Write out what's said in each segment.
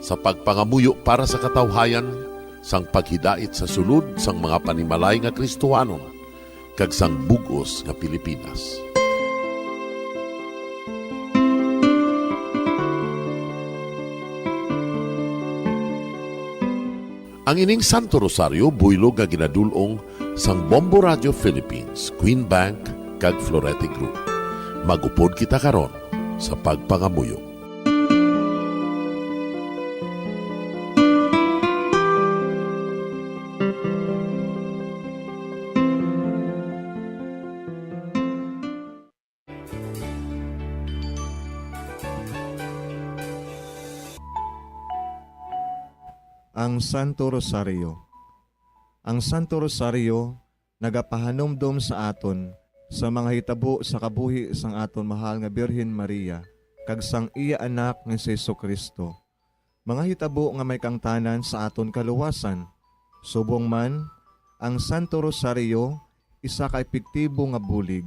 sa pagpangamuyo para sa katawhayan, sang paghidait sa sulod sang mga panimalay nga Kristohanon, kag sang bugos nga Pilipinas. Ang ining Santo Rosario buylog nga ginadulong sang Bombo Radio Philippines, Queen Bank kag Florete Group. Magupod kita karon sa pagpangamuyo. Ang Santo Rosario. Ang Santo Rosario nagapahanumdom sa aton sa mga hitabo sa kabuhi sang aton mahal nga Birhen Maria kag sang iya anak nga si Jesucristo. Mga hitabo nga may kangtanan sa aton kaluwasan. Subong man, ang Santo Rosario isa ka epektibo nga bulig.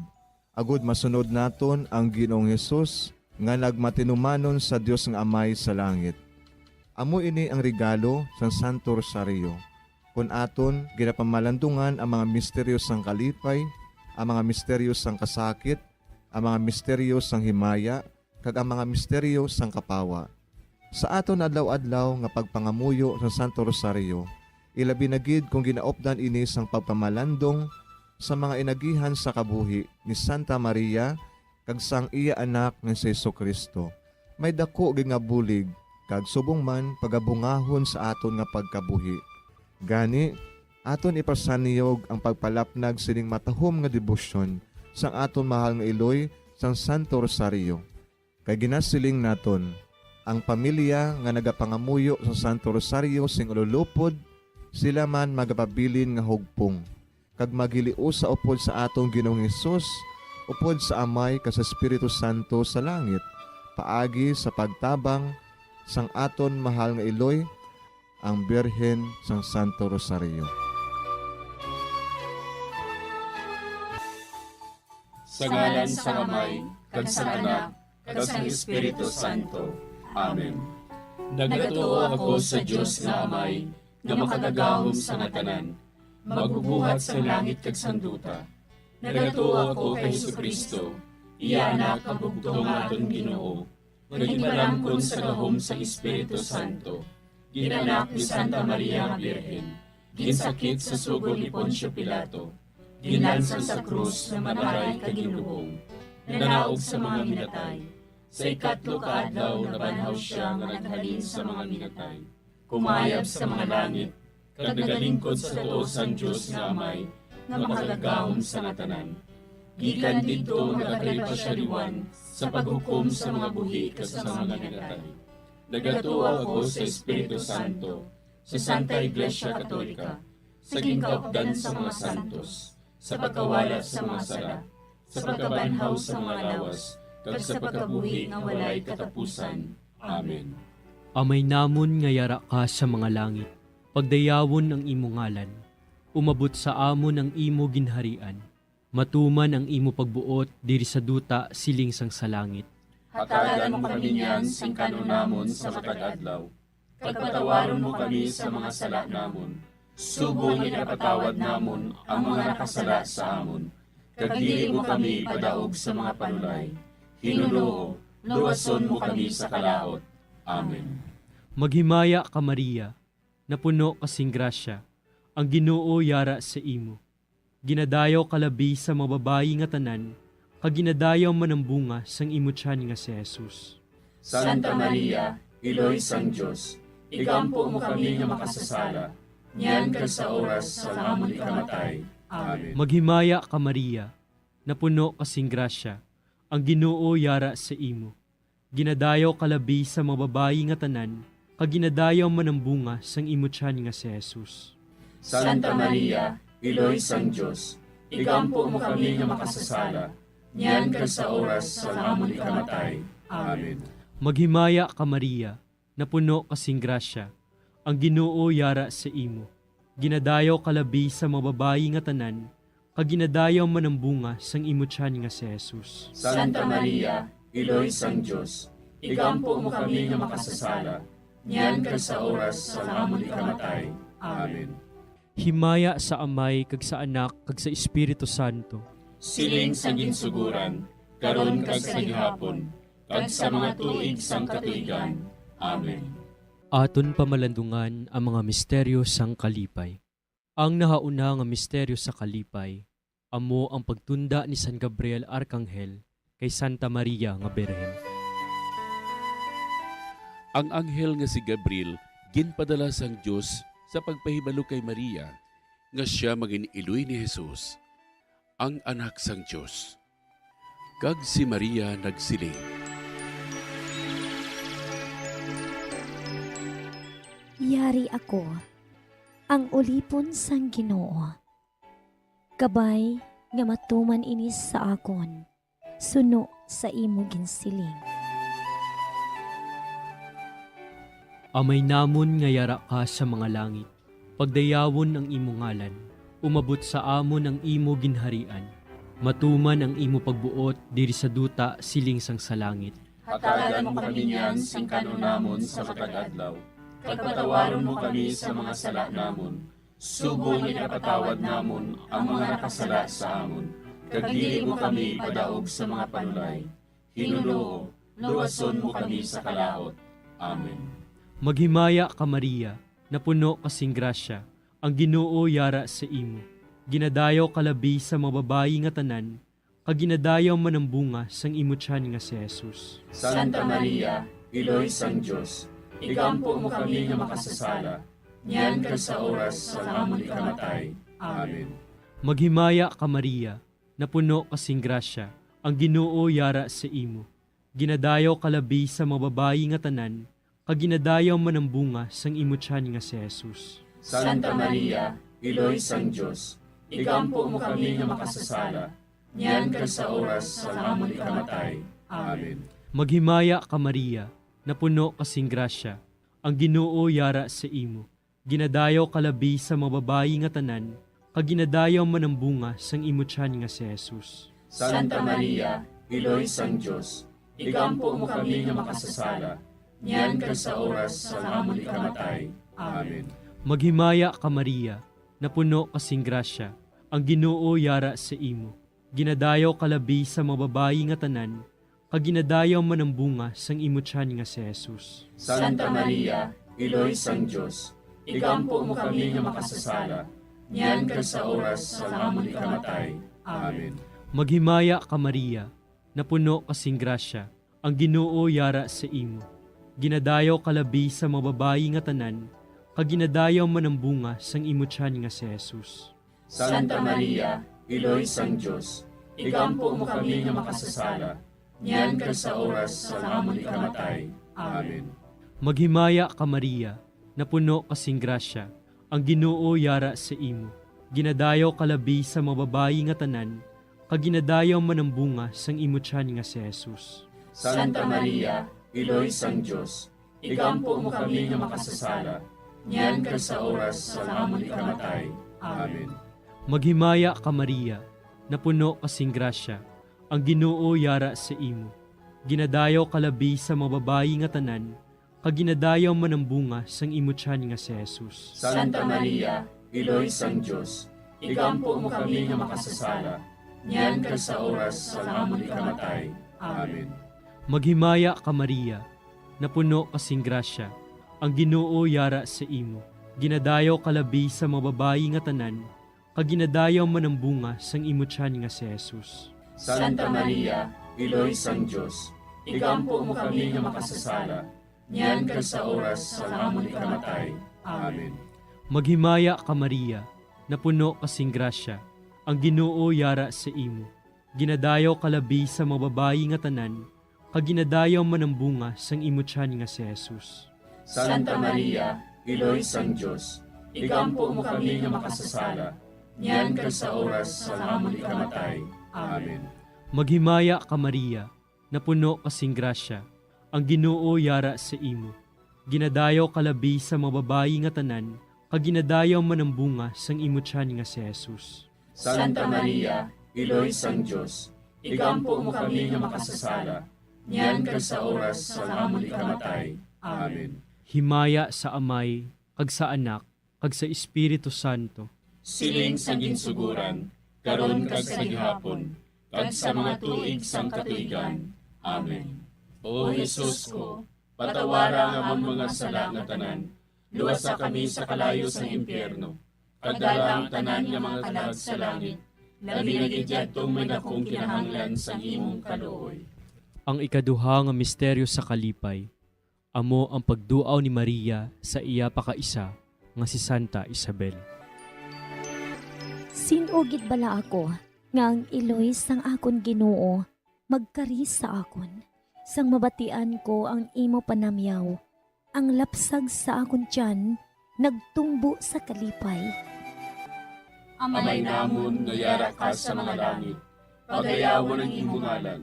Agud masunod naton ang Ginoong Hesus nga nagmatinumanon sa Dios nga Amay sa langit. Amo ini ang regalo sa Santo Rosario. Kung aton ginapamalandungan ang mga misteryo sang kalipay, ang mga misteryo sang kasakit, ang mga misteryo sang himaya, kag ang mga misteryo sang kapawa. Sa aton adlaw-adlaw nga pagpangamuyo sa Santo Rosario, ilabi na gid kung ginaopdan ini sang pagpamalandong sa mga inagihan sa kabuhi ni Santa Maria kag sang iya anak nga si Jesucristo. May dako gid nga bulig kag subong man pagabungahon sa aton nga pagkabuhi. Gani, aton ipasaniyog ang pagpalapnag sining matahom nga debosyon sang aton mahal nga iloy sang Santo Rosario. Kay ginasiling naton, ang pamilya nga nagapangamuyo sa Santo Rosario sing ululupod, sila man magapabilin nga hugpong. Kag magiliu sa upod sa atong Ginoong Hesus, upod sa Amay kas Espiritu Santo sa langit, paagi sa pagtabang sang aton mahal nga iloy, ang Birhen sang Santo Rosario. Sa ngalan sa Amay, kag sa Anak, kag sa Espiritu Santo. Amen. Nagatuo ako sa Dios nga Amay, nga makagagahom sa natanan, magbubuhat sa langit kag sanduta. Nagatuo ako kay Jesucristo, iya anak kag bugtong aton Ginoo. Nagimbalamkon sa gahom sa Espiritu Santo, ginanak ni Santa Maria nga Birhen, ginsakit sa sugol ni Poncio Pilato, ginlansang sa krus na mamaray kaginlubong, nanaog sa mga minatay. Sa ikatlo ka adlaw nabanhaw siya nga naghalin sa mga minatay, kumayab sa mga langit, kag nagalingkod sa tuos ang Diyos nga Amay, nga makagagahom sa natanan. Gikan dito nagakalipasyariwan sa paghukom sa mga buhi kas sa mga minatay. Nagatuo ako sa Espiritu Santo, sa Santa Iglesia Katolika, sa gingkaupdan sa mga santos, sa pagkawala sa mga sala, sa pagkabanhaw sa mga lawas, kag sa pagkabuhi nga walay katapusan. Amen. Amay namon nga yara ka sa mga langit, pagdayawon ang imo ngalan, umabot sa amon ang imo ginharian. Matuman ang imo pagbuot diri sa duta siling sang sa langit. Hatagan mo kami niyan sing kanunamon sa matag adlaw. Pagpatawaron mo kami sa mga sala namon. Subong ipatawad namon ang mga nakasala sa amon. Kag dili mo kami padaog sa mga panulay. Hinunoo, luwason mo kami sa kalaot. Amen. Maghimaya ka Maria, napuno kasing grasya, ang Ginoo yara sa imo. Ginadayaw kalabi sa mga babayi nga tanan, kag ginadayaw man ang bunga sang imo tiyan nga si Jesus. Santa Maria, Iloy sang Diyos, igampo mo kami nga makasasala, niyan kag sa oras sa amon ikamatay. Amen. Maghimaya ka Maria, napuno kasing grasya, ang Ginoo yara sa imo. Ginadayaw kalabi sa mga babayi nga tanan, kag ginadayaw man ang bunga sang imo tiyan nga si Jesus. Santa Maria, Iloy sang Diyos, igampo mo kami nga makasasala, niyan kag sa oras sa amon ikamatay. Amen. Maghimaya ka Maria, napuno kasing grasya, ang Ginoo yara sa imo. Ginadayaw kalabi sa mga babayi nga tanan, kag ginadayaw man ang bunga sang imo tiyan nga si Jesus. Santa Maria, Iloy sang Diyos, igampo mo kami nga makasasala, niyan kag sa oras sa amon ikamatay. Amen. Himaya sa Amay, kag sa Anak, kag sa Espiritu Santo. Siling sa ginsuguran, karon kag sa gihapon, kag sa mga tuig sang katuigan. Amen. Aton pamalandungan ang mga misteryo sang kalipay. Ang nahauna nga misteryo sa kalipay, amo ang pagtunda ni San Gabriel Arkanghel kay Santa Maria nga Birhen. Ang anghel nga si Gabriel ginpadala sang Dios sa pagpahibalo kay Maria nga siya maginiiloy ni Jesus, ang anak sang Dios. Kag si Maria nagsiling, Yari ako, ang ulipon sang Ginoo. Kabay nga matuman inis sa akon, suno sa imo ginsiling. Amay namon nga yara ka sa mga langit, pagdayawon ang imo ngalan, umabot sa amon ang imo ginharian, matuman ang imo pagbuot diri sa duta siling sang sa langit. Hatagan mo kami niyan sing kanunamon sa matag adlaw. Pagpatawaron mo kami sa mga sala namon. Subong ipatawad namon ang mga nakasala sa amon. Kag dili mo kami padaog sa mga panulay. Hinunoo, luwason mo kami sa kalaot. Amen. Maghimaya ka Maria, napuno kasing grasya, ang Ginoo yara sa imo. Ginadayaw kalabi sa mababayi nga tanan, kag ginadayaw man ang bunga sang imo tiyan nga si Jesus. Santa Maria, Iloy sang Diyos, igampo mo kami nga makasasala, niyan kag sa oras sa amon ikamatay. Amen. Maghimaya ka Maria, napuno kasing grasya, ang Ginoo yara sa imo. Ginadayaw kalabi sa mababayi nga tanan, kag ginadayaw man ang bunga sang imo tiyan nga si Jesus. Santa Maria, Iloy sang Diyos, igampo mo kami nga makasasala, niyan kag sa oras sa amon ikamatay. Amen. Maghimaya ka Maria, napuno kasing grasya, ang Ginoo yara sa imo. Ginadayaw kalabi sa mababayi nga tanan, kag ginadayaw man ang bunga sang imo tiyan nga si Jesus. Santa Maria, Iloy sang Diyos, igampo mo kami nga makasasala, niyan kag sa oras sa amon ikamatay. Amen. Maghimaya ka Maria, napuno kasing grasya, ang Ginoo yara sa imo. Ginadayaw kalabi sa mababayi nga tanan, kag ginadayaw man ang bunga sang imo tiyan nga si Jesus. Santa Maria, Iloy sang Diyos, igampo mo kami nga makasasala, niyan kag sa oras sa amon ikamatay. Amen. Maghimaya ka Maria, napuno kasing grasya, ang Ginoo yara sa imo. Ginadayaw kalabi sa mababayi nga tanan, kag ginadayaw man ang bunga sang imo tiyan nga si Jesus. Santa Maria, Iloy sang Diyos, igampo mo kami nga makasasala, niyan kag sa oras sa amon ikamatay. Amen. Maghimaya ka Maria, napuno kasing grasya, ang Ginoo yara sa imo. Ginadayaw kalabi sa mababayi nga tanan, kag ginadayaw man ang bunga sang imo tiyan nga si Jesus. Santa Maria, Iloy sang Diyos, igampo mo kami nga makasasala, niyan kag sa oras sa amon ikamatay. Amen. Maghimaya ka Maria, napuno kasing grasya, ang Ginoo yara sa imo. Ginadayaw kalabi sa mababayi nga tanan, kag ginadayaw man ang bunga sang imo tiyan nga si Jesus. Santa Maria, Iloy sang Diyos, igampo mo kami nga makasasala, niyan kag sa oras sa amon ikamatay. Amen. Maghimaya ka Maria, napuno kasing grasya, ang Ginoo yara sa imo. Ginadayaw kalabi sa mababayi nga tanan, kag ginadayaw man ang bunga sang imo tiyan nga si Jesus. Santa Maria, Iloy sang Diyos, igampo mo kami nga makasasala, niyan kag sa oras sa amon ikamatay. Amen. Maghimaya ka Maria, napuno kasing grasya, ang Ginoo yara sa imo. Ginadayaw kalabi sa mababayi nga tanan, kag ginadayaw man ang bunga sang imo tiyan nga si Jesus. Santa Maria, Iloy sang Diyos, igampo mo kami nga makasasala, niyan kag sa oras sa amon ikamatay. Amen. Maghimaya ka Maria, napuno kasing grasya, ang Ginoo yara sa imo. Ginadayaw kalabi sa mababayi nga tanan, kag ginadayaw man ang bunga sang imo tiyan nga si Jesus. Santa Maria, Iloy sang Diyos, igampo mo kami nga makasasala, niyan kag sa oras sa amon ikamatay. Amen. himaya sa Amay, kag sa Anak, kag sa Espiritu Santo. Siling sa ginsuguran, karon kag sa gihapon, kag sa mga tuig sang katuigan. Amen. O Jesus ko, patawara nga among mga sala nga tanan, luwasa kami sa kalayo sa impyerno, kagdala ang tanan nga mga kalag sa langit, labi na gidyadtong may dakong kinahanglan sa imong kaluoy. Ang ikaduha nga misteryo sa kalipay, amo ang pagduaw ni Maria sa iya pakaisa nga si Santa Isabel. Sinugid bala ako, nga ang iloy sang akon Ginoo, magkari sa akon. Sang mabatian ko ang imo panamyaw, ang lapsag sa akon tiyan, nagtumbo sa kalipay. Amay namon nga yara ka sa mga langit, pagayawon ang imong ngalan,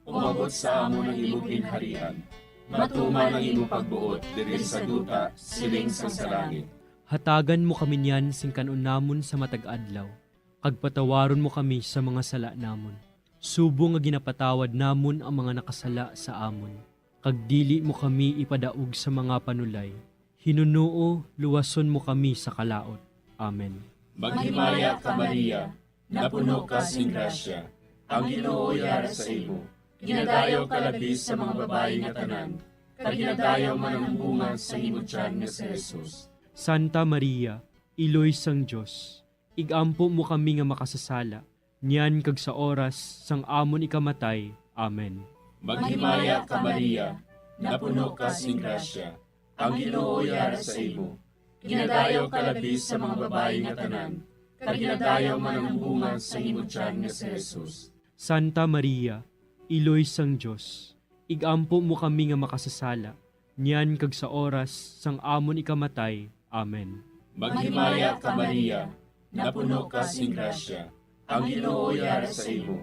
umabot sa amon ang imong ginharian, matuman ang imong pagbuot diri sa duta, siling sa langit. Hatagan mo kami niyan sing kanon namon sa matag adlaw, kag patawaron mo kami sa mga sala namon. Subo nga ginapatawad namon ang mga nakasala sa amon, kag dili mo kami ipadaog sa mga panulay. Hinunuo, luwason mo kami sa kalaot. Amen. Maghimaya ka Maria, napuno ka sing grasya, ang Ginoo yara sa imo. Ginadayaw ka labis sa mga babae nga tanan, kag ginadayaw man ang bunga sa imong tiyan nga si Jesus. Santa Maria, iloy sang Dios, igampo mo kami nga makasasala, niyan kag sa oras sang amon ikamatay. Amen. Maghimaya ka Maria, napuno ka sing grasya, ang Ginoo yara sa imo. Ginadayaw ka labis sa mga babae nga tanan, kag ginadayaw man ang bunga sa imong tiyan nga si Jesus. Santa Maria, iloy sang Dios, igampo mo kami nga makasasala, niyan kag sa oras sang amon ikamatay. Amen. Maghimaya ka Maria, napuno ka sing grasya, ang Ginoo yara sa imo.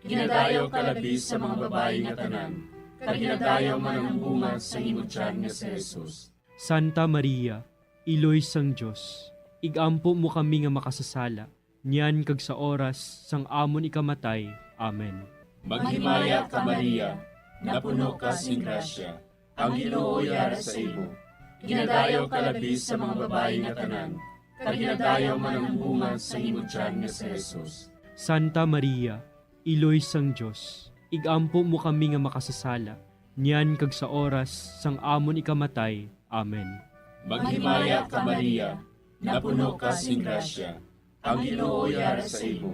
Ginadayaw ka labis sa mga babae nga tanan, kag ginadayaw man ang bunga sa imong tiyan nga si Jesus. Santa Maria, iloy sang Dios, igampo mo kami nga makasasala, niyan kag sa oras sang amon ikamatay. Amen. Maghimaya ka Maria, napuno ka sing grasya, ang Ginoo yara sa imo. Ginadayaw ka labis sa mga babae nga tanan, kag ginadayaw man ang bunga sa imong tiyan nga si Jesus. Santa Maria, iloy sang Dios, igampo mo kami nga makasasala, niyan kag sa oras sang amon ikamatay. Amen. Maghimaya ka Maria, napuno ka sing grasya, ang Ginoo yara sa imo.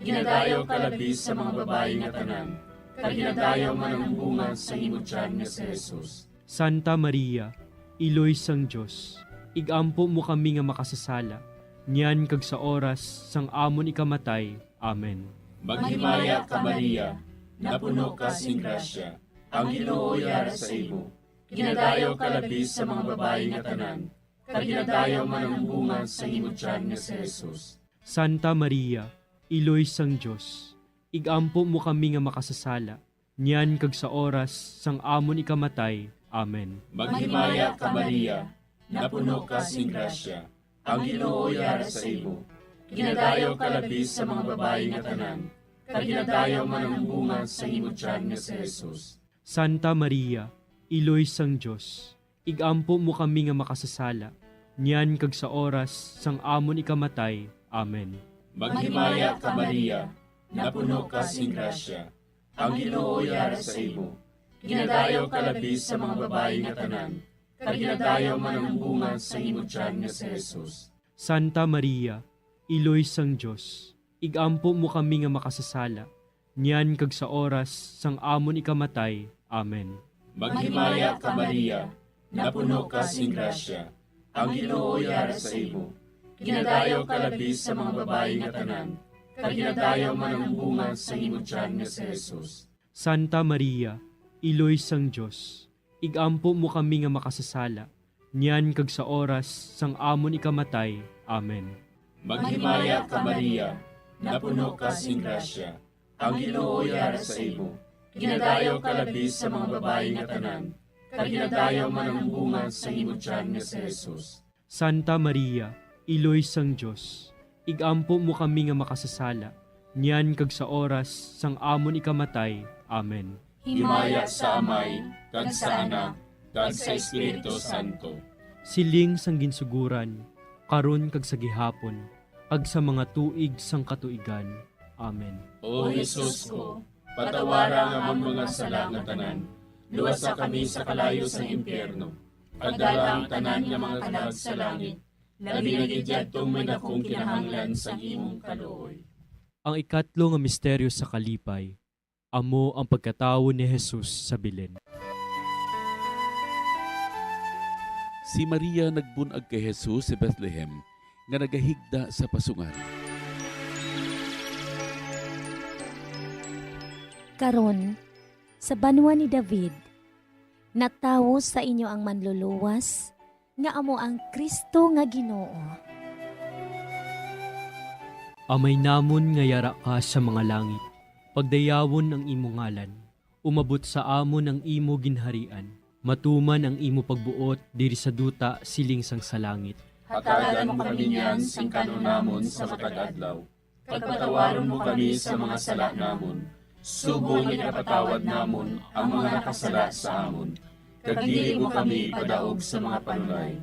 Ginadayaw ka labis sa mga babae nga tanan, kag ginadayaw man ang bunga sa imong tiyan nga si Jesus. Santa Maria, iloy sang Dios, igampo mo kami nga makasasala, niyan kag sa oras sang amon ikamatay. Amen. Maghimaya ka Maria, napuno ka sing grasya, ang Ginoo yara sa imo. Ginadayaw ka labis sa mga babae nga tanan, kag ginadayaw man ang bunga sa imong tiyan nga si Jesus. Santa Maria, iloy sang Dios, igampo mo kami nga makasasala, niyan kag sa oras sang amon ikamatay. Amen. Maghimaya ka Maria, napuno ka sing grasya, ang Ginoo yara sa imo. Ginadayaw ka labis sa mga babae nga tanan, kag ginadayaw man ang bunga sa imong tiyan nga si Jesus. Santa Maria, iloy sang Dios, igampo mo kami nga makasasala, niyan kag sa oras sang amon ikamatay. Amen. Maghimaya ka Maria, napuno ka sing grasya, ang Ginoo yara sa imo. Ginadayaw ka labis sa mga babae nga tanan, kag ginadayaw man ang bunga sa imong tiyan nga si Jesus. Santa Maria, iloy sang Dios, igampo mo kami nga makasasala, niyan kag sa oras sang amon ikamatay. Amen. Maghimaya ka Maria, napuno ka sing grasya, ang Ginoo yara sa imo. Ginadayaw ka labis sa mga babae nga tanan, kag ginadayaw man ang bunga sa imong tiyan nga si Jesus. Santa Maria, iloy sang Dios, igampo mo kami nga makasasala, niyan kag sa oras sang amon ikamatay. Amen. Maghimaya ka Maria, napuno ka sing grasya, ang Ginoo yara sa imo. Ginadayaw ka labis sa mga babae nga tanan, kag ginadayaw man ang bunga sa imong tiyan nga si Jesus. Santa Maria, iloy sang Dios, igampo mo kami nga makasasala, niyan kag sa oras sang amon ikamatay. Amen. Himaya sa Amay, kag sa Anak, kag sa Espiritu Santo. Siling sang ginsuguran, karon kag sa gihapon, kag sa mga tuig sang katuigan. Amen. O Jesus ko, patawara nga among mga sala nga tanan, luwasa kami sa kalayo sa impyerno, pagdala ang tanan nga mga kalag sa langit, labi na gidyadtong may dakong kinahanglan sa imong kaluoy. Ang ikatlo nga misteryo sa kalipay, amo ang pagkatawo ni Jesus sa Belen. Si Maria nagbunag kay Jesus sa Bethlehem nga nagahigda sa pasungan. Karon, sa banwa ni David, natawo sa inyo ang manluluwas, nga amo ang Kristo nga Ginoo. Amay namon nga yara ka sa mga langit, pagdayawon ang imo ngalan, umabot sa amon ang imo ginharian, matuman ang imo pagbuot diri sa duta siling sang sa langit. Hatagan mo kami niyan sing kanunamon sa matag adlaw, pagpatawaron mo kami sa mga sala namon, subong ipatawad namon ang mga nakasala sa amon. Kag dili mo kami padaog sa mga panulay.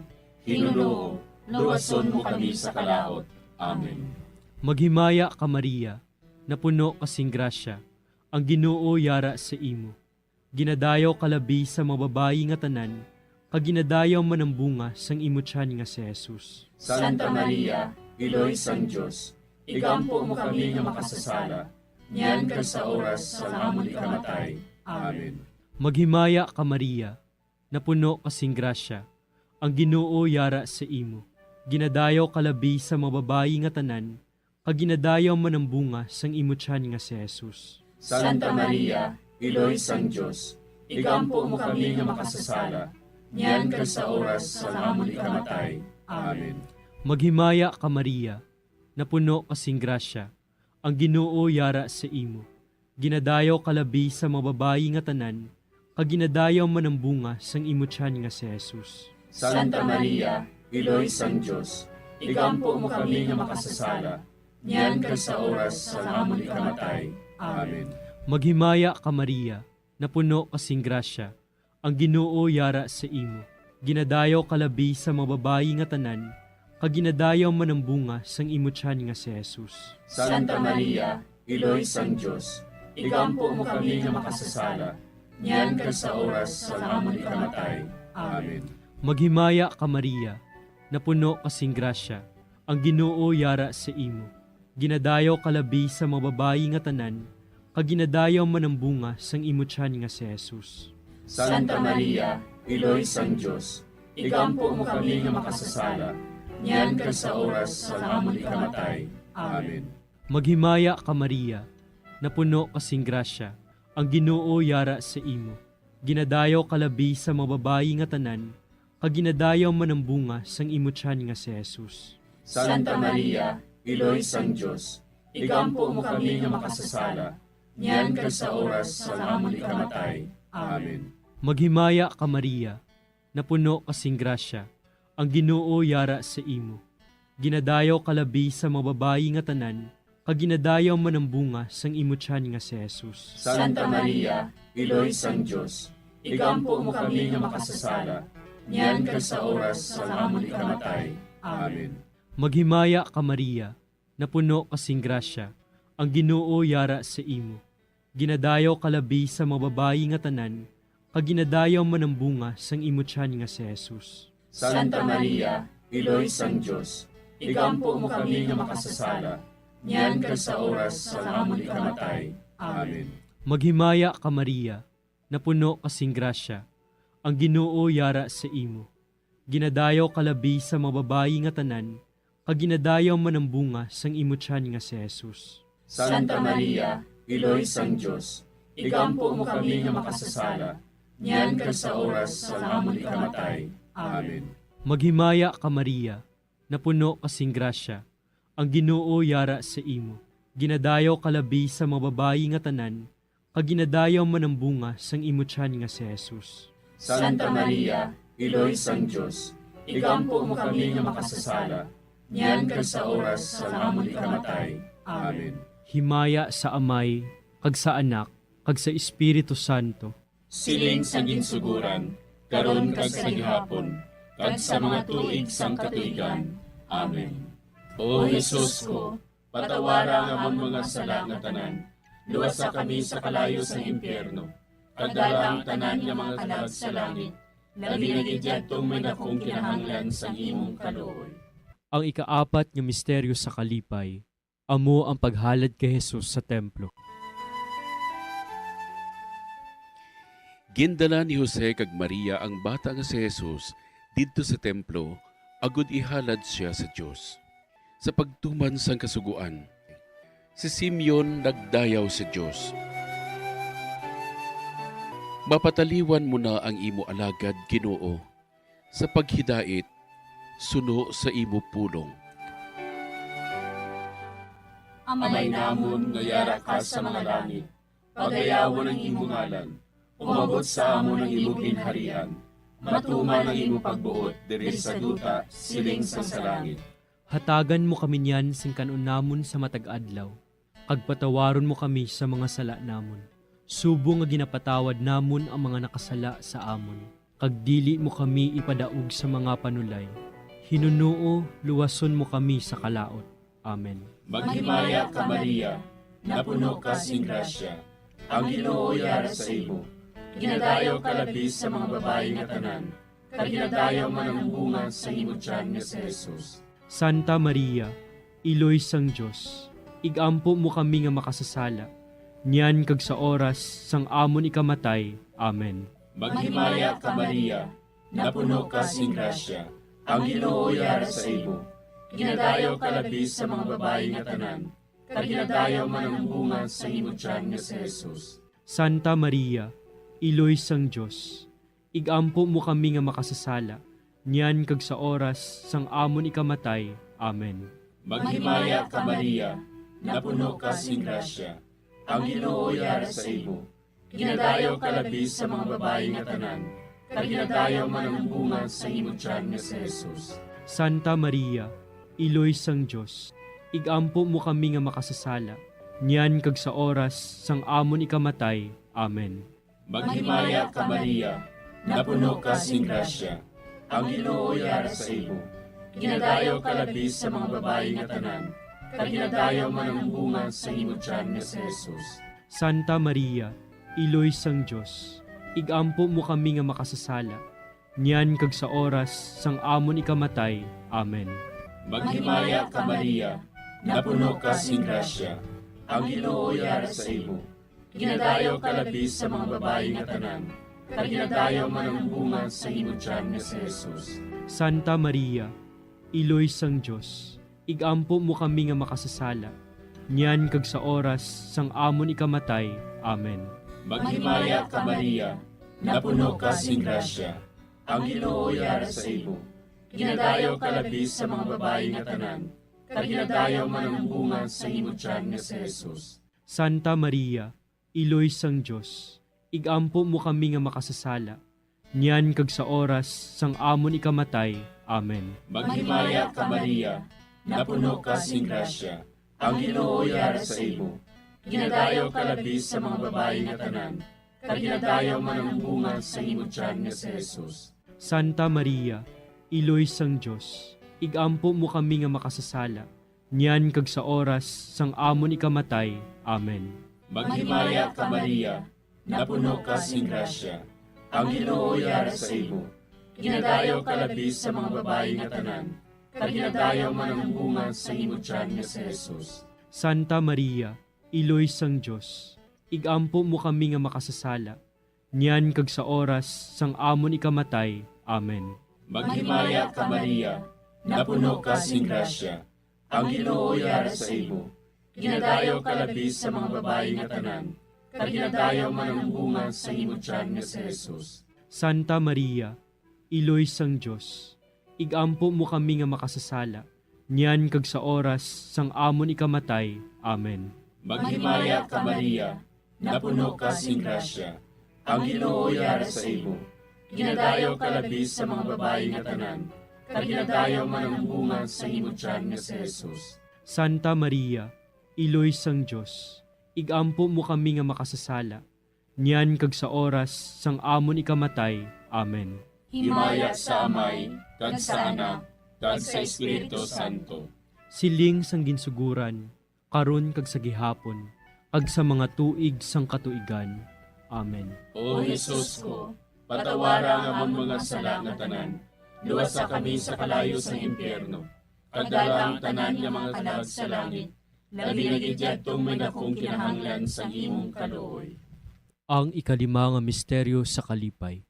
Hinunoo, luwason mo kami sa kalaot. Amen. Maghimaya ka Maria, napuno kasing grasya, ang Ginoo yara sa imo. Ginadayaw kalabi sa mga babayi nga tanan, kag ginadayaw man ang bunga sang imo tiyan nga si Jesus. Santa Maria, Iloy sang Diyos, igampo mo kami nga makasasala, niyan ka sa oras sa amon ikamatay. Amen. Maghimaya ka Maria, napuno kasing grasya, ang Ginoo yara sa imo. Ginadayaw kalabi sa mga babayi nga tanan, kag ginadayaw man ang bunga sang imo tiyan nga si Jesus. Santa Maria, Iloy sang Diyos, igampo mo kami nga makasasala, niyan ka sa oras sa amon ikamatay. Amen. Maghimaya ka Maria, napuno kasing grasya, ang Ginoo yara sa imo. Ginadayaw kalabi sa mga babayi nga tanan, kag ginadayaw man ang bunga sang imo tiyan nga si Jesus. Santa Maria, Iloy sang Diyos, igampo mo kami nga makasasala, niyan ka sa oras sa amon ikamatay. Amen. Maghimaya ka Maria, napuno kasing grasya, ang Ginoo yara sa imo. Ginadayaw kalabi sa mga babayi nga tanan, kag ginadayaw man ang bunga sang imo tiyan nga si Jesus. Santa Maria, Iloy sang Diyos, igampo mo kami nga makasasala, niyan ka sa oras sa amon ikamatay. Amen. Maghimaya ka Maria, napuno kasing grasya, ang Ginoo yara sa imo. Ginadayaw kalabi sa mga babayi nga tanan, kag ginadayaw man ang bunga sang imo tiyan nga si Jesus. Santa Maria, Iloy sang Diyos, igampo mo kami nga makasasala, niyan ka sa oras sa amon ikamatay. Amen. Maghimaya ka Maria, napuno kasing grasya, ang Ginoo yara sa imo. Ginadayaw kalabi sa mga babayi nga tanan, kag ginadayaw man ang bunga sang imo tiyan nga si Jesus. Santa Maria, Iloy sang Diyos, igampo mo kami nga makasasala, niyan ka sa oras sa amon ikamatay. Amen. Maghimaya ka Maria, napuno kasing grasya, ang Ginoo yara sa imo. Ginadayaw kalabi sa mga babayi nga tanan, kag ginadayaw man ang bunga sang imo tiyan nga si Jesus. Santa Maria, Iloy sang Diyos, igampo mo kami nga makasasala, niyan ka sa oras sa amon ikamatay. Amen. Maghimaya ka Maria, napuno kasing grasya, ang Ginoo yara sa imo. Ginadayaw kalabi sa mga babayi nga tanan, kag ginadayaw man ang bunga sang imo tiyan nga si Jesus. Santa Maria, Iloy sang Diyos, igampo mo kami nga makasasala, niyan ka sa oras sa amon ikamatay. Amen. Maghimaya ka Maria, napuno kasing grasya, ang Ginoo yara sa imo. Ginadayaw kalabi sa mga babayi nga tanan, kag ginadayaw man ang bunga sang imo tiyan nga si Jesus. Santa Maria, Iloy sang Diyos, igampo mo kami nga makasasala, niyan ka sa oras sa amon ikamatay. Amen. Maghimaya ka Maria, napuno kasing grasya, ang Ginoo yara sa imo. Ginadayaw kalabi sa mga babayi nga tanan, kag ginadayaw man ang bunga sang imo tiyan nga si Jesus. Santa Maria, Iloy sang Diyos, igampo mo kami nga makasasala, niyan ka sa oras sa amon ikamatay. Amen. Himaya sa Amay, kag sa Anak, kag sa Espiritu Santo. Siling sa ginsuguran, karon kag sa gihapon, kag sa mga tuig sang katuigan. Amen. O Jesus ko, patawara nga amon mga sala nga tanan, luwasa kami sa kalayo sa impyerno, kagdala ang tanan nga mga kalag sa langit, labi na gidyadtong may dakong kinahanglan sa imong kaluoy. Ang ikaapat nga misteryo sa kalipay, amo ang paghalad kay Jesus sa templo. Gindala ni Jose kag Maria ang bata nga si Jesus didto sa templo, agud ihalad siya sa Dios. Sa pagtuman sang kasuguan, si Simeon nagdayaw sa Dios. Mapataliwan mo na ang imo alagad, Ginoo, sa paghidait, suno sa imo pulong. Amay namon nga yara ka sa mga langit, pagayawon ang imong ngalan, umabot sa amon ang imong ginharian, matuman ang imong pagbuot diri sa duta siling sa langit. Hatagan mo kami niyan sing kanon namon sa matag adlaw. Kagpatawaron mo kami sa mga sala namon. Subo nga ginapatawad namon ang mga nakasala sa amon. Kag dili mo kami ipadaog sa mga panulay. Hinunuo, luwason mo kami sa kalaot. Amen. Maghimaya ka Maria, napuno ka sing grasya, ang Ginoo yara sa imo. Ginadayaw ka labis sa mga babae nga tanan, kag ginadayaw man ang bunga sa imo tiyan nga si Jesus. Santa Maria, Iloy sang Diyos, igampo mo kami nga makasasala, niyan kag sa oras sang amon ikamatay. Amen. Maghimaya ka Maria, napuno ka sing grasya, ang Ginoo yara sa imo. Ginadayaw ka labis sa mga babae nga tanan, kag ginadayaw man ang bunga sa imo tiyan nga si Jesus. Santa Maria, Iloy sang Diyos, igampo mo kami nga makasasala, niyan kag sa oras sang amon ikamatay. Amen. Maghimaya ka Maria, napuno ka sing grasya, ang Ginoo yara sa imo. Ginadayaw ka labis sa mga babae nga tanan, kag ginadayaw man ang bunga sa imo tiyan nga si Jesus. Santa Maria, Iloy sang Diyos, igampo mo kami nga makasasala, niyan kag sa oras sang amon ikamatay. Amen. Maghimaya ka Maria, napuno ka sing grasya, ang Ginoo yara sa imo. Ginadayaw ka labis sa mga babae nga tanan, kag ginadayaw man ang bunga sa imo tiyan nga si Jesus. Santa Maria, Iloy sang Diyos, igampo mo kami nga makasasala, niyan kag sa oras sang amon ikamatay. Amen. Maghimaya ka Maria, napuno ka sing grasya, ang Ginoo yara sa imo. Ginadayaw ka labis sa mga babae nga tanan, kag ginadayaw man ang bunga sa imo tiyan nga si Jesus. Santa Maria, Iloy sang Diyos, igampo mo kami nga makasasala, niyan kag sa oras sang amon ikamatay. Amen. Maghimaya ka Maria, napuno ka sing grasya, ang Ginoo yara sa imo. Ginadayaw ka labis sa mga babae nga tanan, kag ginadayaw man ang bunga sa imo tiyan nga si Jesus. Santa Maria, Iloy sang Diyos, igampo mo kami nga makasasala, niyan kag sa oras sang amon ikamatay. Amen. Maghimaya ka Maria, napuno ka sing grasya, ang Ginoo yara sa imo. Ginadayaw ka labis sa mga babae nga tanan, kag ginadayaw man ang bunga sa imo tiyan nga si Jesus. Santa Maria, Iloy sang Diyos, igampo mo kami nga makasasala, niyan kag sa oras sang amon ikamatay. Amen. Maghimaya ka Maria, napuno ka sing grasya, ang Ginoo yara sa imo. Ginadayaw ka labis sa mga babae nga tanan, kag ginadayaw man ang bunga sa imo tiyan nga si Jesus. Santa Maria, Iloy sang Diyos, igampo mo kami nga makasasala, niyan kag sa oras sang amon ikamatay. Amen. Maghimaya ka Maria, napuno ka sing grasya, ang Ginoo yara sa imo. Ginadayaw ka labis sa mga babae nga tanan, kag ginadayaw man ang bunga sa imo tiyan nga si Jesus. Santa Maria, Iloy sang Diyos, igampo mo kami nga makasasala, niyan kag sa oras sang amon ikamatay. Amen. Maghimaya ka Maria, napuno ka sing grasya, ang Ginoo yara sa imo. Ginadayaw ka labis sa mga babae nga tanan, kag ginadayaw man ang bunga sa imo tiyan nga si Jesus. Santa Maria, Iloy sang Diyos, igampo mo kami nga makasasala, niyan kag sa oras sang amon ikamatay. Amen. Himaya sa Amay, kag sa Anak, kag sa Espiritu Santo. Siling sang ginsuguran, karon kag sa gihapon, kag sa mga tuig sang katuigan. Amen. O Jesus ko, patawara nga among mga sala nga tanan, luwasa kami sa kalayo sa impyerno, kagdala ang tanan nga mga kalag sa langit, labi na gidyadtong may dakong kinahanglan sa imong kaluoy. Ang ikalima nga misteryo sa kalipay.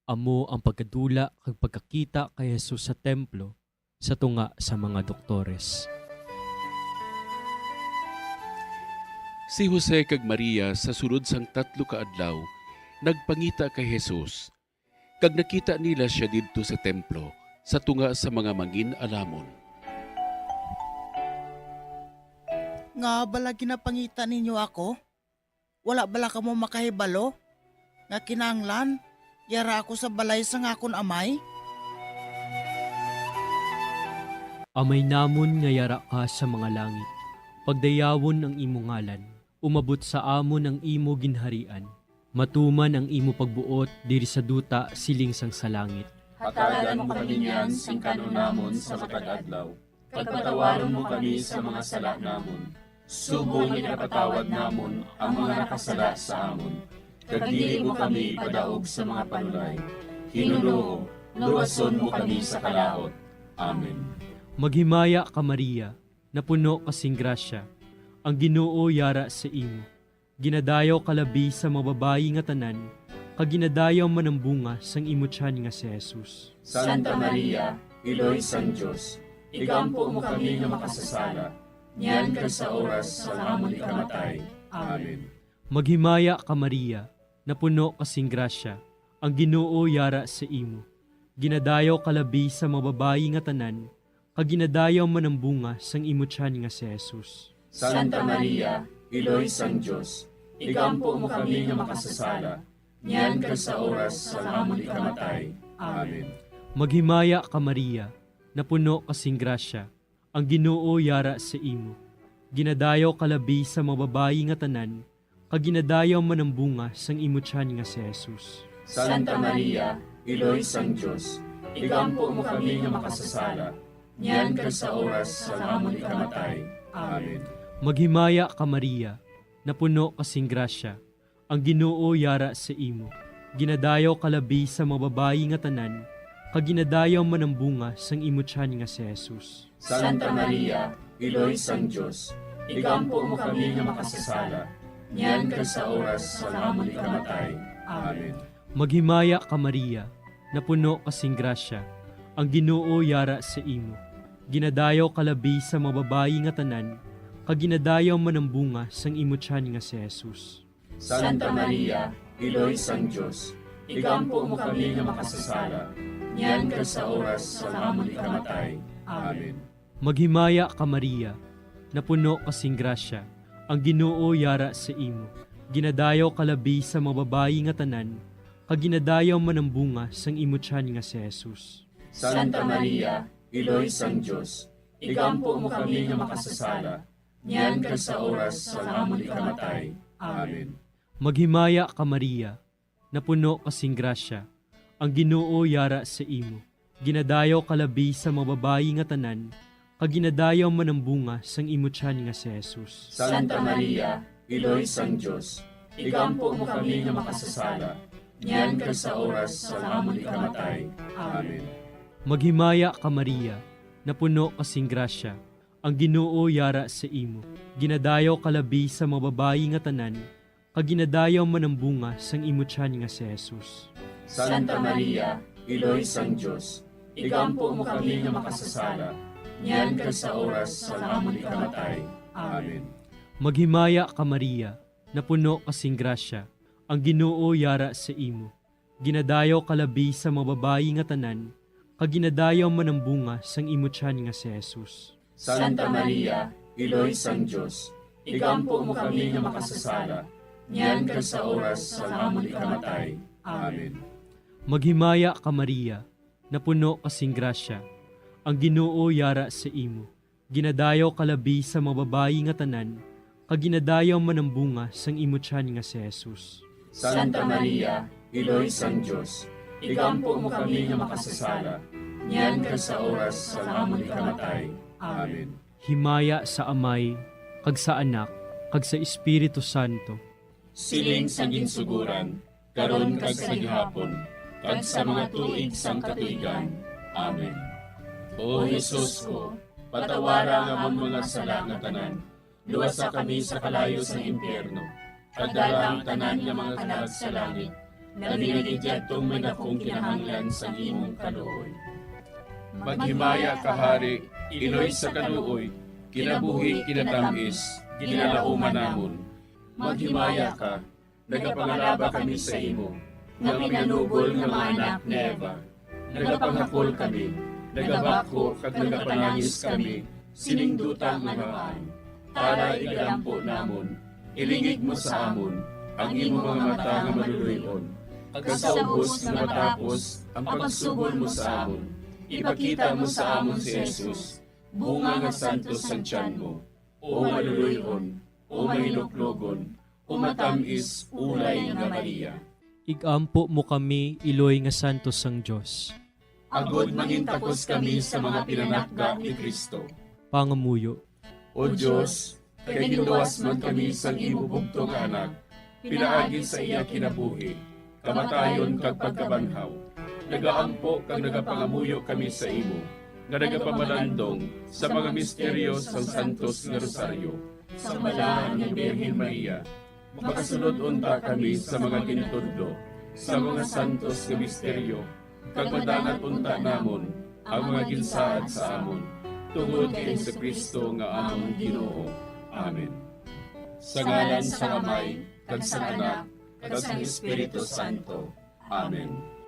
Amo ang pagkadula kag pagkakita kay Jesus sa templo sa tunga sa mga doktores. Si Jose kag Maria sa sulod sang 3 ka adlaw nagpangita kay Jesus. Kag nakita nila siya didto sa templo sa tunga sa mga mangin-alamon. Nga bala ginapangita ninyo ako? Wala bala ka mo makahibalo? Nga kinanglan, yara ako sa balay sa ngakon amay? Amay namon nga yara ka sa mga langit. Pagdayawon ang imo ngalan. Umabot sa amon ang imo ginharian. Matuman ang imo pagbuot diri sa duta siling sang sa langit. Hatagan mo kami niyan sing kanunamon sa matag adlaw. Pagpatawaron mo kami sa mga sala namon. Subong ipatawad namon ang mga nakasala sa amon. Kag dili mo kami padaog sa mga panulay. Hinunoo, luwason mo kami sa kalaot. Amen. Maghimaya ka Maria, napuno kasing grasya. Ang Ginoo yara sa imo. Ginadayaw kalabi sa mga babayi nga tanan, kag ginadayaw man ang bunga sang imo tiyan nga si Jesus. Santa Maria, Iloy sang Diyos, igampo mo kami nga makasasala, niyan kag sa oras sa amon ikamatay. Amen. Maghimaya ka Maria, napuno kasing grasya. Ang Ginoo yara sa imo. Ginadayaw kalabi sa mga babayi nga tanan, kag ginadayaw man ang bunga sang imo tiyan nga si Jesus. Santa Maria, Iloy sang Diyos, igampo mo kami nga makasasala, niyan kag sa oras sa amon ikamatay. Amen. Maghimaya ka Maria, napuno kasing grasya. Ang Ginoo yara sa imo. Ginadayaw kalabi sa mga babayi nga tanan, kag ginadayaw man ang bunga sang imo tiyan nga si Jesus. Santa Maria, Iloy sang Diyos, igampo mo kami nga makasasala, niyan kag sa oras sa amon ikamatay. Amen. Maghimaya ka Maria, napuno kasing grasya. Ang Ginoo yara sa imo. Ginadayaw kalabi sa mga babayi nga tanan, kag ginadayaw man ang bunga sang imo tiyan nga si Jesus. Santa Maria, Iloy sang Diyos, igampo mo kami nga makasasala, niyan kag sa oras sa amon ikamatay. Amen. Maghimaya ka Maria, napuno kasing grasya. Ang Ginoo yara sa imo. Ginadayaw kalabi sa mga babayi nga tanan, kag ginadayaw man ang bunga sang imo tiyan nga si Jesus. Santa Maria, Iloy sang Diyos, igampo mo kami nga makasasala, niyan kag sa oras sa amon ikamatay. Amen. Maghimaya ka Maria, napuno kasing grasya. Ang Ginoo yara sa imo. Ginadayaw kalabi sa mga babayi nga tanan, kag ginadayaw man ang bunga sang imo tiyan nga si Jesus. Santa Maria, Iloy sang Diyos, igampo mo kami nga makasasala, niyan kag sa oras sa amon ikamatay. Amen. Maghimaya ka Maria, napuno kasing grasya. Ang Ginoo yara sa imo. Ginadayaw kalabi sa mga babayi nga tanan, kag ginadayaw man ang bunga sang imo tiyan nga si Jesus. Santa Maria, Iloy sang Diyos, igampo mo kami nga makasasala, niyan kag sa oras sa amon ikamatay. Amen. Maghimaya ka Maria, napuno kasing grasya. Ang Ginoo yara sa imo. Ginadayaw kalabi sa mga babayi nga tanan, kag ginadayaw man ang bunga sang imo tiyan nga si Jesus. Santa Maria, Iloy sang Diyos, igampo mo kami nga makasasala, niyan kag sa oras sa amon ikamatay. Amen. Maghimaya ka Maria, napuno kasing grasya. Ang Ginoo yara sa imo. Ginadayaw kalabi sa mga babayi nga tanan, kag ginadayaw man ang bunga sang imo tiyan nga si Jesus. Santa Maria, Iloy sang Diyos, igampo mo kami nga makasasala, niyan kag sa oras sa amon ikamatay. Amen. Maghimaya ka Maria, napuno kasing grasya. Ang Ginoo yara sa imo. Ginadayaw kalabi sa mga babayi nga tanan, kag ginadayaw man ang bunga sang imo tiyan nga si Jesus. Santa Maria, Iloy sang Diyos, Igampo mo kami nga makasasala, niyan ka sa oras sa amon ikamatay. Amen. Himaya sa Amay, kag sa Anak, kag sa Espiritu Santo. Siling sa ginsuguran, karon kag sa gihapon, kag sa mga tuig sang katuigan. Amen. O Jesus ko, patawara nga among mga sala nga tanan, luwasa kami sa kalayo sa impyerno, kadala ang tanan nga mga kalag sa langit, nabinagidjatong may dakong kinahanglan sa imong kaluoy. Maghimaya ka, Hari, Iloy sa kaluoy, kinabuhi kinatamis, ginalauman namon. Maghimaya ka, nagapangalaba kami sa imo, nga minanugol nga mga anak ni Eva. Nagapanghakol kami, nagabako kag nagapanangis kami, siningdutang nagaan. Para igalampo namon, ilingig mo sa amon, ang imo mga mata nga maluluyon. Kag sa ubos nga matapos, ang pagsugod mo sa amon, ipakita mo sa amon si Jesus, bunga nga santos sa tiyan mo, o maluluyon, o mahiluklogon, o matamis ulay nga Maria. Igampo mo kami, Iloy nga Santos sang Diyos. Agod mangintakos kami sa mga pinanakda ni Kristo. Pangamuyo. O Diyos, kay giluwas man kami sa imo bugto nga anak, pinaagin sa iya kinabuhi, kamatayon kag pagkabanhaw. Nagaampo kag nagapangamuyo kami sa imo, nga nagapamalandong sa mga misteryo sa Santos nga Rosaryo, sa balahan ni Birhen Maria. Makasunod unta kami sa mga ginitudlo, sa mga santos nga misteryo, kag madangat unta namon ang mga ginsaad sa amon, tungod kay sa Kristo nga among Ginoo. Amen. Sa ngalan sa Amay, kag sa Anak, kag sa Espiritu Santo. Amen.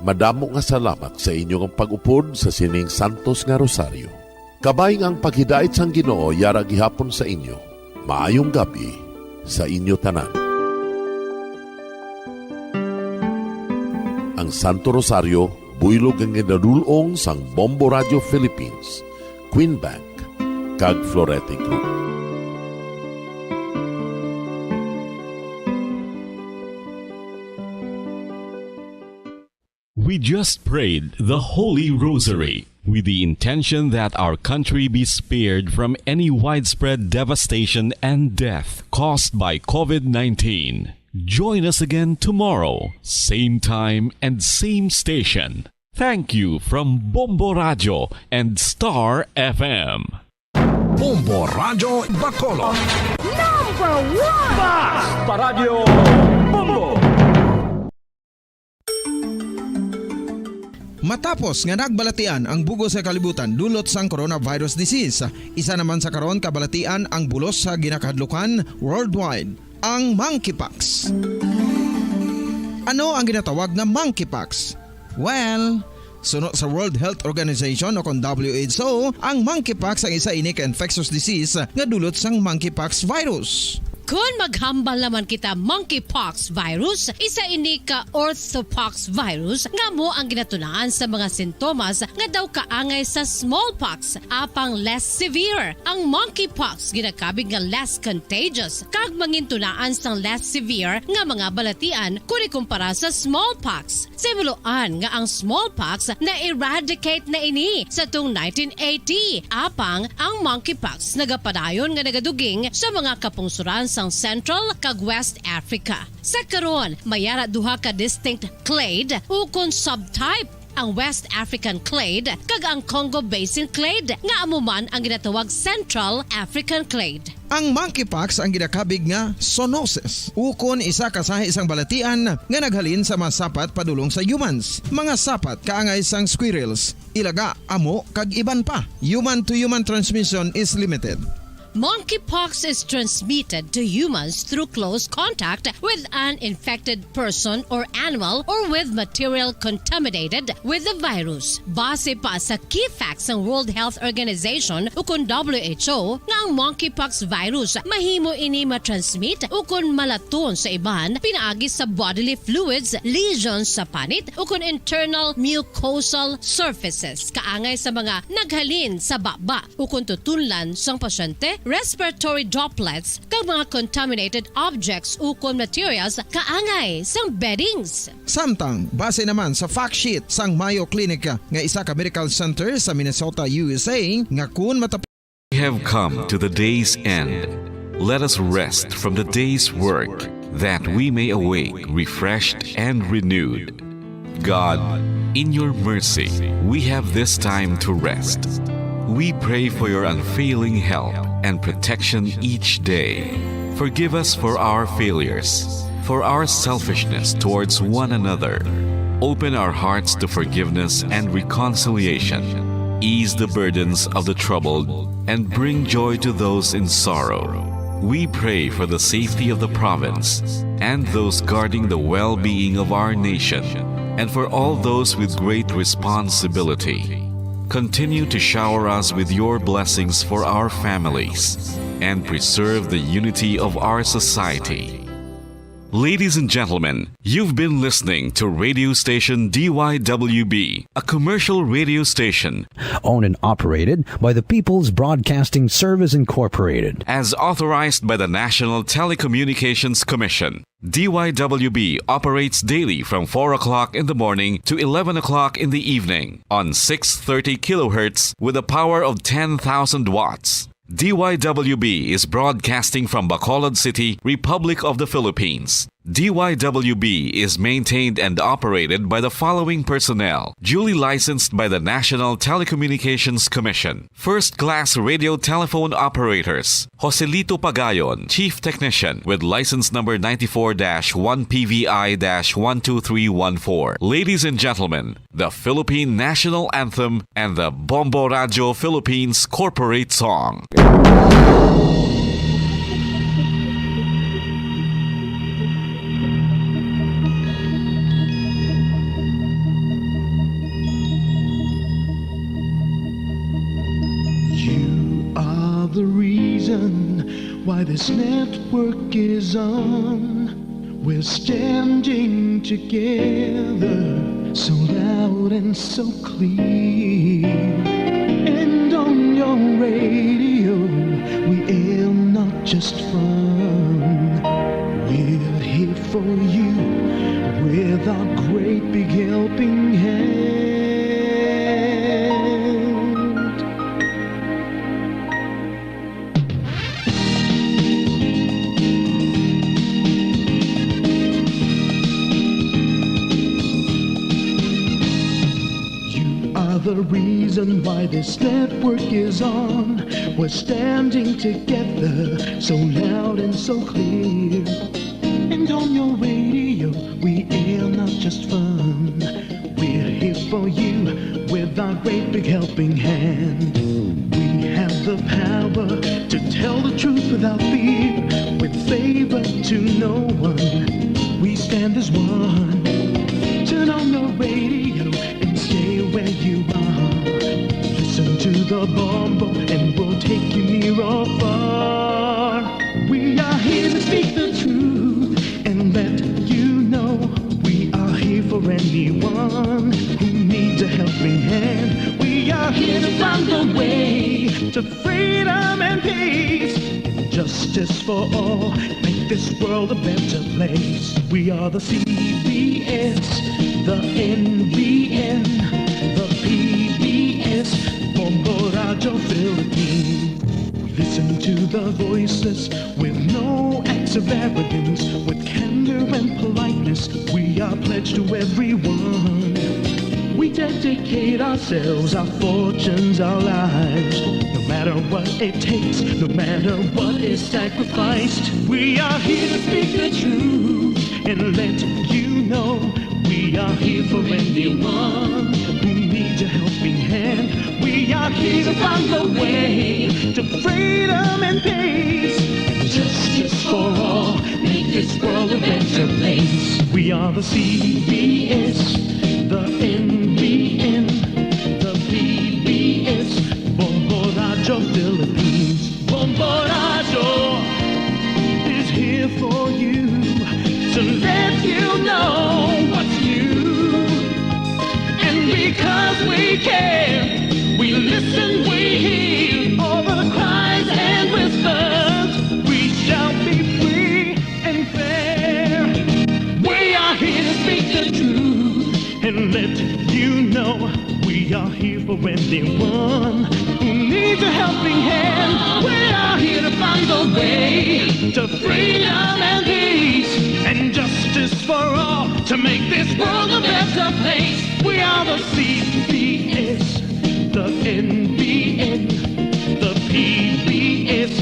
Madamo nga salamat sa inyong pag-upod sa sining Santos nga Rosario. Kabayng ang paghidait sang Ginoo yara gihapon sa inyo. Maayong gabi sa inyo tanan. Ang Santo Rosario buylog ang ginadulong sang Bombo Radio Philippines, Queen Bank, kag Florete Group. We just prayed the Holy Rosary with the intention that our country be spared from any widespread devastation and death caused by COVID-19. Join us again tomorrow, same time and same station. Thank you from Bombo Radio and Star FM. Bombo Radio Bacolod. Matapos nga nagbalatian ang bugos sa kalibutan dulot sang coronavirus disease, isa naman sa karon kabalatian ang bulos sa ginakahadlukan worldwide, ang monkeypox. Ano ang ginatawag na monkeypox? Well, suno sa World Health Organization o kung WHO, ang monkeypox ang isa ini ka infectious disease nga dulot sang monkeypox virus. Kung maghambal naman kita monkeypox virus, isa ini ka orthopox virus nga mo ang ginatunaan sa mga sintomas nga daw kaangay sa smallpox, apang less severe. Ang monkeypox ginakabig nga less contagious, kag mangintunaan sang less severe nga mga balatian kung ikumpara sa smallpox. Simuloan nga ang smallpox na-eradicate na ini sa tung 1980, apang ang monkeypox nagapadayon nga nagaduging sa mga kapungsuran sang Central kag West Africa. Sa karon, mayara duha ka distinct clade ukon subtype, ang West African clade kag ang Congo Basin clade nga amuman ang ginatawag Central African clade. Ang monkeypox ang ginakabig nga zoonosis. Ukon isa ka sa isang balatian nga naghalin sa mga sapat padulong sa humans. Mga sapat kaangay sang squirrels, ilaga, amo kag iban pa. Human to human transmission is limited. Monkeypox is transmitted to humans through close contact with an infected person or animal or with material contaminated with the virus. Base pa sa key facts ng World Health Organization ukon WHO nga ang monkeypox virus mahimo ini matransmit ukon malaton sa iban pinaagi sa bodily fluids, lesions sa panit ukon internal mucosal surfaces kaangay sa mga naghalin sa baba ukon tutunlan sang pasyente, respiratory droplets kag mga contaminated objects ukon materials kaangay sang beddings. Samtang base naman sa fact sheet sang Mayo Clinic nga isa ka medical center sa Minnesota, USA nga kun matapos We have come to the day's end. Let us rest from the day's work, that we may awake refreshed and renewed. God, in your mercy, we have this time to rest. We pray for your unfailing help and protection each day. Forgive us for our failures, for our selfishness towards one another. Open our hearts to forgiveness and reconciliation. Ease the burdens of the troubled and bring joy to those in sorrow. We pray for the safety of the province and those guarding the well-being of our nation, and for all those with great responsibility. Continue to shower us with your blessings for our families and preserve the unity of our society. Ladies and gentlemen, you've been listening to radio station DYWB, a commercial radio station owned and operated by the People's Broadcasting Service Incorporated, as authorized by the National Telecommunications Commission. DYWB operates daily from 4 o'clock in the morning to 11 o'clock in the evening on 630 kilohertz with a power of 10,000 watts. DYWB is broadcasting from Bacolod City, Republic of the Philippines. DYWB is maintained and operated by the following personnel, duly licensed by the National Telecommunications Commission. First-class radio telephone operators, Joselito Pagayon, Chief Technician with license number 94-1PVI-12314. Ladies and gentlemen, the Philippine National Anthem and the Bombo Radio Philippines Corporate Song. The reason why this network is on, we're standing together so loud and so clear. And on your radio we aim not just fun, we're here for you with our great big helping hand. The reason why this network is on, we're standing together so loud and so clear. And on your radio we air not just fun, we're here for you with our great big helping hand. We have the power to tell the truth without fear, with favor to no one, we stand as one. Turn on your radio and stay where you are. Listen to the Bombo and we'll take you near or far. We are here to speak the truth and let you know we are here for anyone who needs a helping hand. We are here to find the way to freedom and peace and justice for all. Make this world a better place. We are the CBS, the NBN, the PBS, Bombo Radio Philippines. We listen to the voices with no acts of arrogance, with candor and politeness. We are pledged to everyone. We dedicate ourselves, our fortunes, our lives, no matter what it takes, no matter what is sacrificed. We are here to speak the truth and let you know we are here for anyone who needs a helping hand. We are here to find the way to freedom and peace. Justice for all, make this world a better place. We are the CBS, the NBN, the PBS, Bombo Radio Philippines. Bombo Radio is here for you to let you know what's new. And because we care, we listen, we hear all the cries and whispers. We shall be free and fair. We are here to speak the truth and let you know we are here for anyone who needs a helping hand. We are here to find the way to freedom and peace and justice for all, to make this world a better place. We are the CBS, the NBN, the PBS,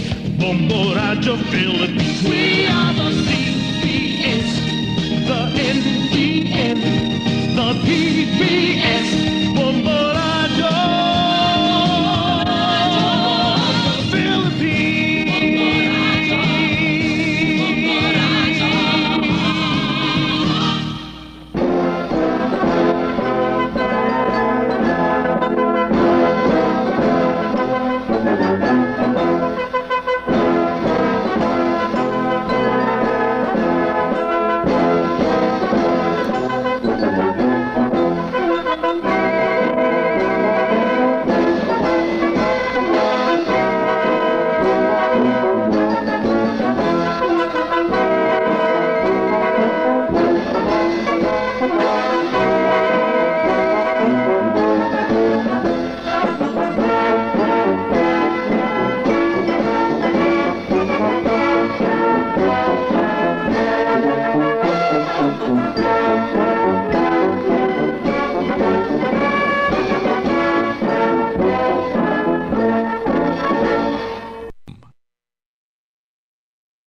Bombo Radio Philippines. We are the CBS, the NBN,